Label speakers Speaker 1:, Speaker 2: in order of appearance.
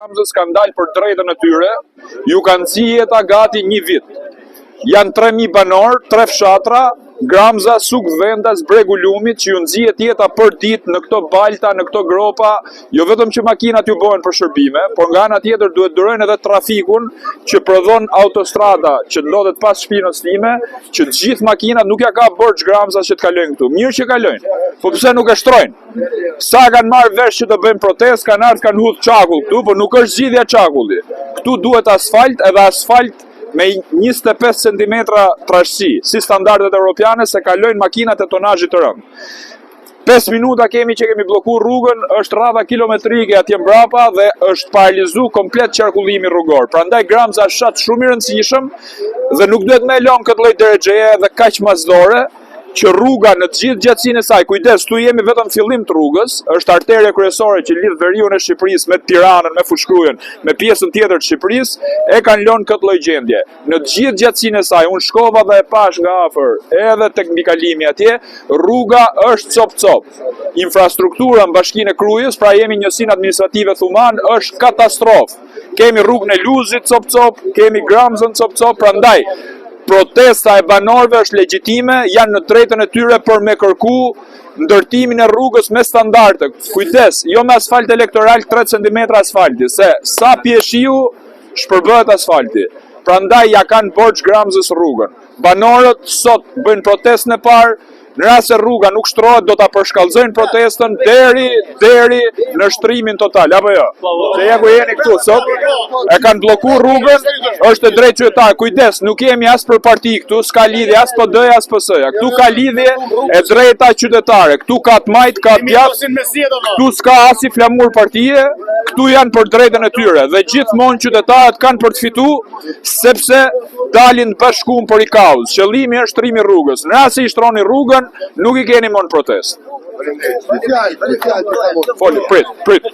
Speaker 1: Gramzës kanë dalë për drejtën e tyre, ju kanë zi jeta gati 1 vit. Janë 3000 banor, 3 fshatra, Gramza, Suk Vendas, Bregu Lumit, që ju nxihet jeta për ditë në këto balta, në këto gropa, jo vetëm që makinat ju bëhen për shërbime, por nga ana tjetër duhet durojnë edhe trafikun që prodhon autostrada që ndodhet pas shpinës time, që të gjithë makinat nuk ja ka borxh Gramza që të kalojnë këtu. Mirë që kalojnë, po pse nuk e shtrojnë? Sa kanë marrë vesh që të bëjnë protestë, kanë ardhur kanë hudh çakull këtu, por nuk është zgjidhja çakulli. Këtu duhet asfalt, edhe asfalt me 25 cm trashësi, si standardet europiane, se kalojnë makinat e tonazhit të rënd. 5 minuta kemi që kemi bllokuar rrugën, është rradha kilometrike atje mbrapa dhe është paralizu komplet qarkullimi rrugor. Prandaj Gramza është shat shumë i rëndësishëm dhe nuk duhet me lënë këtë lloj drejtxheje dhe kaq mazdore, që rruga në të gjithë gjatësinë e saj, kujdes, tu jemi vetëm fillim të rrugës, është arterja kryesore që lidh veriun e Shqipërisë me Tiranën, me Fushkryën, me pjesën tjetër të Shqipërisë, e kanë lënë këtë lloj gjendje. Në të gjithë gjatësinë e saj, unë shkova dhe e pash nga afër, edhe tek mbikalimi atje, rruga është cop-cop. Infrastruktura në Bashkinë e Krujës, pra jemi njësinë administrative Thuman, është katastrofë. Kemi rrugën e Luzit cop-cop, kemi Gramzën cop-cop, prandaj protesta e banorëve është legjitime, janë në drejtën e tyre për me kërku ndërtimin e rrugës me standarde. Kujdes, jo me asfalt elektoral 3 cm asfalti, se sa pjeshiu shpërbëhet asfalti. Prandaj ja kanë borxh Gramzës rrugën. Banorët sot bëjnë protestën e parë, në rast se rruga nuk shtrohet, do ta përshkallëzojnë protestën deri në shtrimin total, apo jo? Se ja ku jeni këtu sot, e kanë bllokuar rrugën, është e drejtë qytetar. Kujdes, nuk jemi as për parti këtu, s'ka lidhje as PD-ja as PS-ja. Këtu ka lidhje e drejta qytetare. Këtu ka të majt, ka të djathtë, këtu s'ka as i flamur partie, këtu janë për drejtën e tyre dhe gjithmonë qytetarët kanë për të fituar sepse dalin bashkuar për i kauz. Qëllimi është shtrimi i rrugës. Në rast se i shtroni rrugën, nuk i keni më në protestë. Prit.